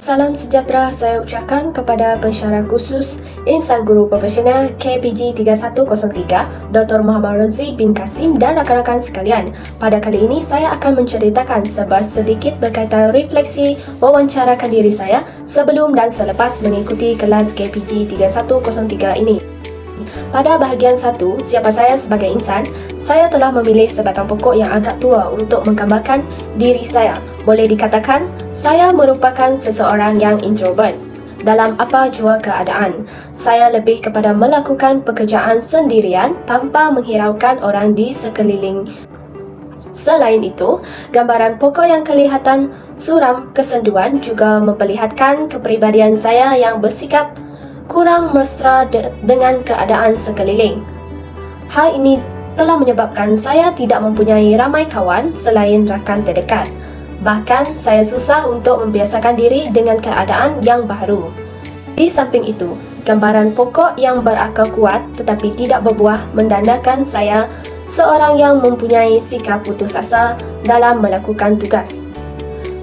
Salam sejahtera saya ucapkan kepada pensyarah khusus Insan Guru Profesional KPG 3103 Dr. Muhammad Rozi bin Kasim dan rakan-rakan sekalian. Pada kali ini saya akan menceritakan sedikit berkaitan refleksi wawancarakan diri saya sebelum dan selepas mengikuti kelas KPG 3103 ini. Pada bahagian 1, siapa saya sebagai insan, saya telah memilih sebatang pokok yang agak tua untuk menggambarkan diri saya. Boleh dikatakan, saya merupakan seseorang yang introvert. Dalam apa jua keadaan, saya lebih kepada melakukan pekerjaan sendirian tanpa menghiraukan orang di sekeliling. Selain itu, gambaran pokok yang kelihatan suram kesenduan juga memperlihatkan kepribadian saya yang bersikap kurang mesra dengan keadaan sekeliling. Hal ini telah menyebabkan saya tidak mempunyai ramai kawan selain rakan terdekat. Bahkan, saya susah untuk membiasakan diri dengan keadaan yang baru. Di samping itu, gambaran pokok yang berakar kuat tetapi tidak berbuah mendandakan saya seorang yang mempunyai sikap putus asa dalam melakukan tugas.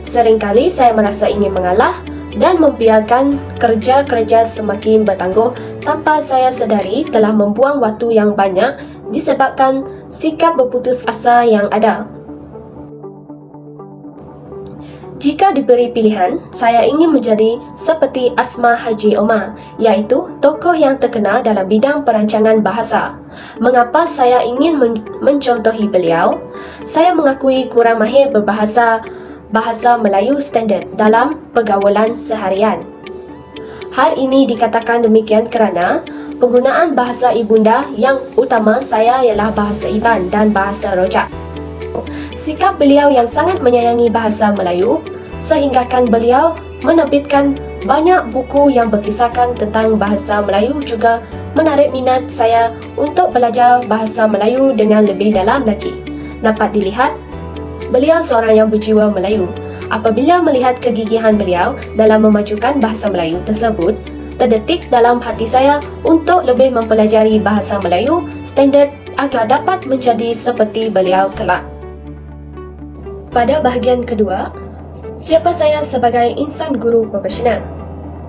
Seringkali saya merasa ingin mengalah dan membiarkan kerja-kerja semakin bertangguh tanpa saya sedari telah membuang waktu yang banyak disebabkan sikap berputus asa yang ada. Jika diberi pilihan, saya ingin menjadi seperti Asma Haji Omar, iaitu tokoh yang terkenal dalam bidang perancangan bahasa. Mengapa saya ingin mencontohi beliau? Saya mengakui kurang mahir berbahasa Melayu standard dalam pergaulan seharian. Hal ini dikatakan demikian kerana penggunaan bahasa ibunda yang utama saya ialah bahasa Iban dan bahasa Rojak. Sikap beliau yang sangat menyayangi bahasa Melayu sehinggakan beliau menerbitkan banyak buku yang berkisahkan tentang bahasa Melayu juga menarik minat saya untuk belajar bahasa Melayu dengan lebih dalam lagi. Dapat dilihat, beliau seorang yang berjiwa Melayu. Apabila melihat kegigihan beliau dalam memajukan bahasa Melayu tersebut, terdetik dalam hati saya untuk lebih mempelajari bahasa Melayu standard agar dapat menjadi seperti beliau kelak. Pada bahagian kedua, siapa saya sebagai insan guru profesional?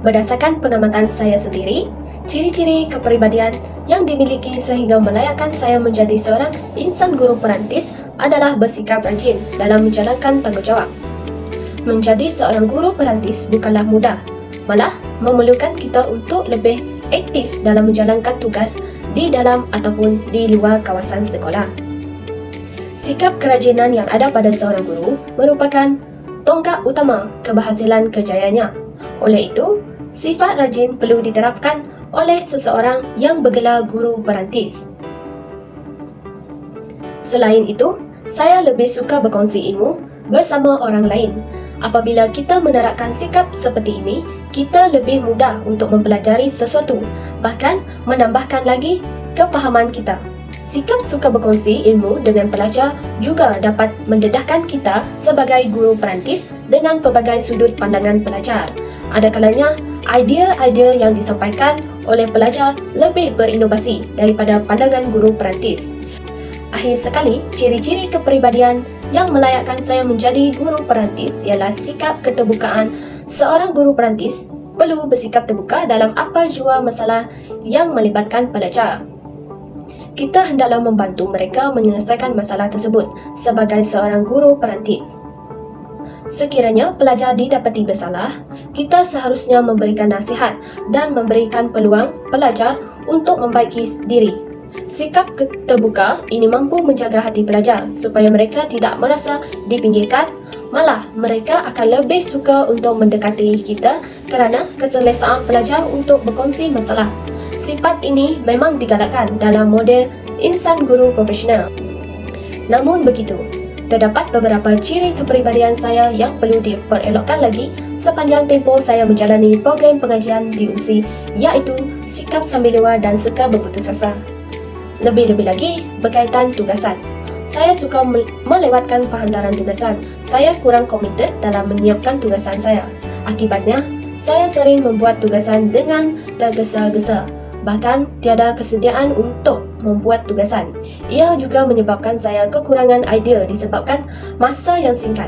Berdasarkan pengamatan saya sendiri, ciri-ciri kepribadian yang dimiliki sehingga melayakkan saya menjadi seorang insan guru perantis adalah bersikap rajin dalam menjalankan tanggungjawab. Menjadi seorang guru perantis bukanlah mudah, malah memerlukan kita untuk lebih aktif dalam menjalankan tugas di dalam ataupun di luar kawasan sekolah. Sikap kerajinan yang ada pada seorang guru merupakan tonggak utama keberhasilan kerjayanya. Oleh itu, sifat rajin perlu diterapkan oleh seseorang yang bergelar guru perantis. Selain itu, saya lebih suka berkongsi ilmu bersama orang lain. Apabila kita menerapkan sikap seperti ini, kita lebih mudah untuk mempelajari sesuatu, bahkan menambahkan lagi kepahaman kita. Sikap suka berkongsi ilmu dengan pelajar juga dapat mendedahkan kita sebagai guru perantis dengan pelbagai sudut pandangan pelajar. Ada kalanya, idea-idea yang disampaikan oleh pelajar lebih berinovasi daripada pandangan guru perantis. Akhir sekali, ciri-ciri kepribadian yang melayakkan saya menjadi guru perantis ialah sikap keterbukaan. Seorang guru perantis perlu bersikap terbuka dalam apa jua masalah yang melibatkan pelajar. Kita hendaklah membantu mereka menyelesaikan masalah tersebut sebagai seorang guru perantis. Sekiranya pelajar didapati bersalah, kita seharusnya memberikan nasihat dan memberikan peluang pelajar untuk membaiki diri. Sikap terbuka ini mampu menjaga hati pelajar supaya mereka tidak merasa dipinggirkan, malah mereka akan lebih suka untuk mendekati kita kerana keselesaan pelajar untuk berkongsi masalah. Sifat ini memang digalakkan dalam model insan guru profesional. Namun begitu, terdapat beberapa ciri kepribadian saya yang perlu diperelokkan lagi sepanjang tempoh saya menjalani program pengajian di UPSI, iaitu sikap sambilewa dan suka berputus asa. Lebih-lebih lagi berkaitan tugasan. Saya suka melewatkan penghantaran tugasan. Saya kurang komited dalam menyiapkan tugasan saya. Akibatnya, saya sering membuat tugasan dengan tergesa-gesa. Bahkan tiada kesediaan untuk membuat tugasan. Ia juga menyebabkan saya kekurangan idea disebabkan masa yang singkat.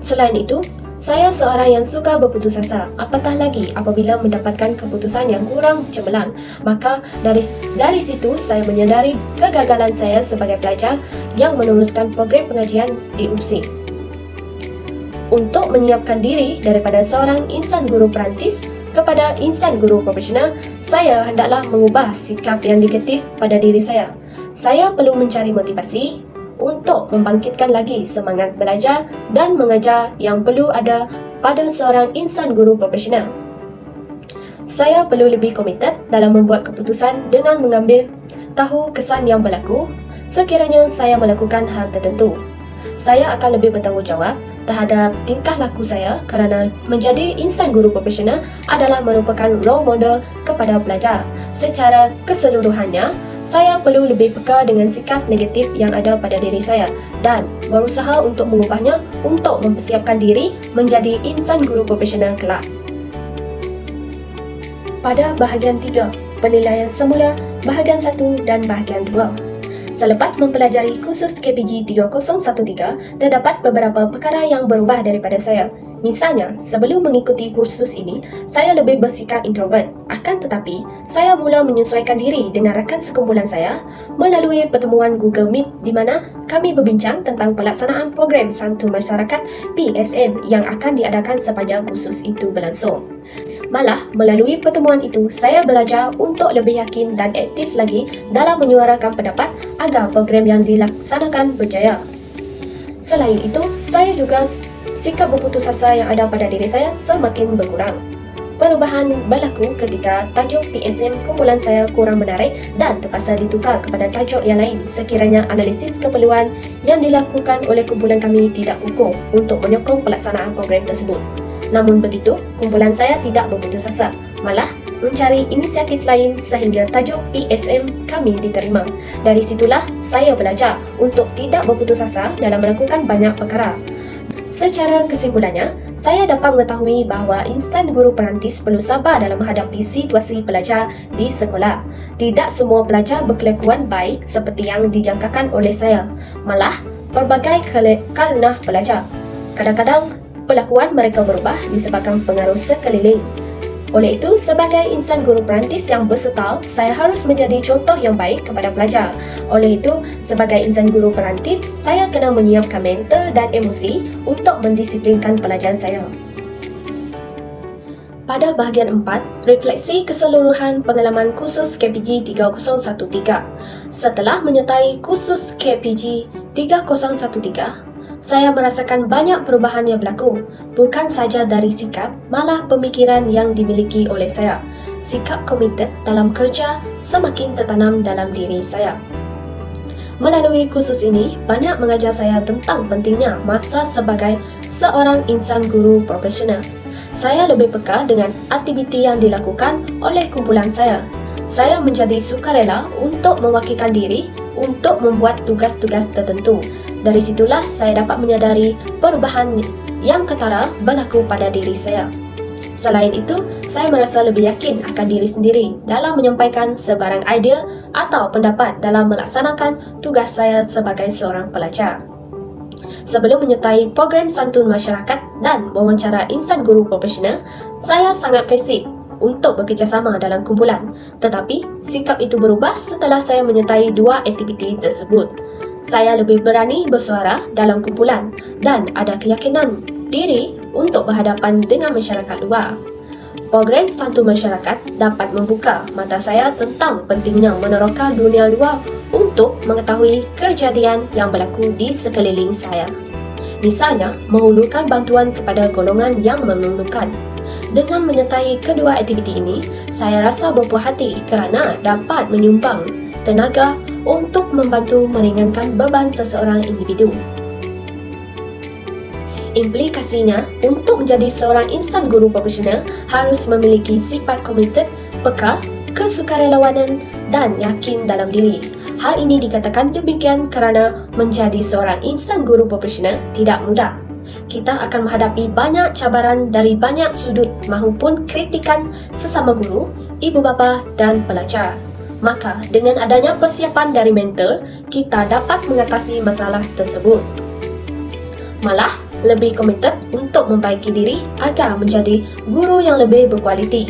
Selain itu, Saya seorang yang suka berputus asa, apatah lagi apabila mendapatkan keputusan yang kurang cemerlang. Maka dari situ saya menyadari kegagalan saya sebagai pelajar yang meneruskan program pengajian di UPSI. Untuk menyiapkan diri daripada seorang insan guru perantis kepada insan guru profesional, saya hendaklah mengubah sikap yang negatif pada diri saya. Saya perlu mencari motivasi untuk membangkitkan lagi semangat belajar dan mengajar yang perlu ada pada seorang insan guru profesional. Saya perlu lebih komited dalam membuat keputusan dengan mengambil tahu kesan yang berlaku sekiranya saya melakukan hal tertentu. Saya akan lebih bertanggungjawab terhadap tingkah laku saya kerana menjadi insan guru profesional adalah merupakan role model kepada pelajar. Secara keseluruhannya, saya perlu lebih peka dengan sikap negatif yang ada pada diri saya dan berusaha untuk mengubahnya untuk mempersiapkan diri menjadi insan guru profesional kelak. Pada bahagian 3, penilaian semula, bahagian 1 dan bahagian 2. Selepas mempelajari kursus KPG 3013, terdapat beberapa perkara yang berubah daripada saya. Misalnya, sebelum mengikuti kursus ini, saya lebih bersikap introvert. Akan tetapi, saya mula menyesuaikan diri dengan rakan sekumpulan saya melalui pertemuan Google Meet di mana kami berbincang tentang pelaksanaan program Santun Masyarakat PSM yang akan diadakan sepanjang kursus itu berlangsung. Malah, melalui pertemuan itu, saya belajar untuk lebih yakin dan aktif lagi dalam menyuarakan pendapat agar program yang dilaksanakan berjaya. Selain itu, saya juga sikap berputus asa yang ada pada diri saya semakin berkurang. Perubahan berlaku ketika tajuk PSM kumpulan saya kurang menarik dan terpaksa ditukar kepada tajuk yang lain sekiranya analisis keperluan yang dilakukan oleh kumpulan kami tidak kukuh untuk menyokong pelaksanaan program tersebut. Namun begitu, kumpulan saya tidak berputus asa, malah mencari inisiatif lain sehingga tajuk PSM kami diterima. Dari situlah saya belajar untuk tidak berputus asa dalam melakukan banyak perkara. Secara kesimpulannya, saya dapat mengetahui bahawa insan guru perantis perlu sabar dalam menghadapi situasi pelajar di sekolah. Tidak semua pelajar berkelakuan baik seperti yang dijangkakan oleh saya. Malah, pelbagai kerana pelajar. Kadang-kadang, perlakuan mereka berubah disebabkan pengaruh sekeliling. Oleh itu, sebagai insan guru perantis yang bersetal, saya harus menjadi contoh yang baik kepada pelajar. Oleh itu, sebagai insan guru perantis, saya kena menyiapkan mental dan emosi untuk mendisiplinkan pelajar saya. Pada bahagian 4, refleksi keseluruhan pengalaman kursus KPG 3013. Setelah menyertai kursus KPG 3013, saya merasakan banyak perubahan yang berlaku, bukan saja dari sikap, malah pemikiran yang dimiliki oleh saya. Sikap komited dalam kerja semakin tertanam dalam diri saya. Melalui kursus ini, banyak mengajar saya tentang pentingnya masa sebagai seorang insan guru profesional. Saya lebih peka dengan aktiviti yang dilakukan oleh kumpulan saya. Saya menjadi sukarela untuk mewakilkan diri untuk membuat tugas-tugas tertentu. Dari situlah saya dapat menyadari perubahan yang ketara berlaku pada diri saya. Selain itu, saya merasa lebih yakin akan diri sendiri dalam menyampaikan sebarang idea atau pendapat dalam melaksanakan tugas saya sebagai seorang pelajar. Sebelum menyertai program Santun Masyarakat dan wawancara insan guru profesional, saya sangat pasif untuk bekerjasama dalam kumpulan. Tetapi, sikap itu berubah setelah saya menyertai dua aktiviti tersebut. Saya lebih berani bersuara dalam kumpulan dan ada keyakinan diri untuk berhadapan dengan masyarakat luar. Program Santun Masyarakat dapat membuka mata saya tentang pentingnya meneroka dunia luar untuk mengetahui kejadian yang berlaku di sekeliling saya. Misalnya, menghulurkan bantuan kepada golongan yang memerlukan. Dengan menyertai kedua aktiviti ini, saya rasa berpuas hati kerana dapat menyumbang tenaga untuk membantu meringankan beban seseorang individu. Implikasinya, untuk menjadi seorang insan guru profesional harus memiliki sifat komited, peka, kesukarelawanan dan yakin dalam diri. Hal ini dikatakan demikian kerana menjadi seorang insan guru profesional tidak mudah. Kita akan menghadapi banyak cabaran dari banyak sudut maupun kritikan sesama guru, ibu bapa dan pelajar. Maka, dengan adanya persiapan dari mental, kita dapat mengatasi masalah tersebut. Malah, lebih komited untuk membaiki diri agar menjadi guru yang lebih berkualiti.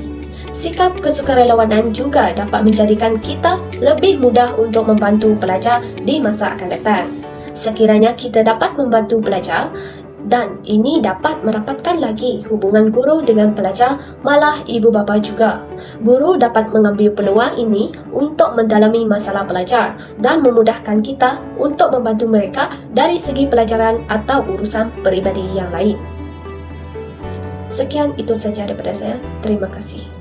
Sikap kesukarelawanan juga dapat menjadikan kita lebih mudah untuk membantu pelajar di masa akan datang. Sekiranya kita dapat membantu pelajar, dan ini dapat merapatkan lagi hubungan guru dengan pelajar, malah ibu bapa juga. Guru dapat mengambil peluang ini untuk mendalami masalah pelajar dan memudahkan kita untuk membantu mereka dari segi pelajaran atau urusan peribadi yang lain. Sekian itu saja daripada saya. Terima kasih.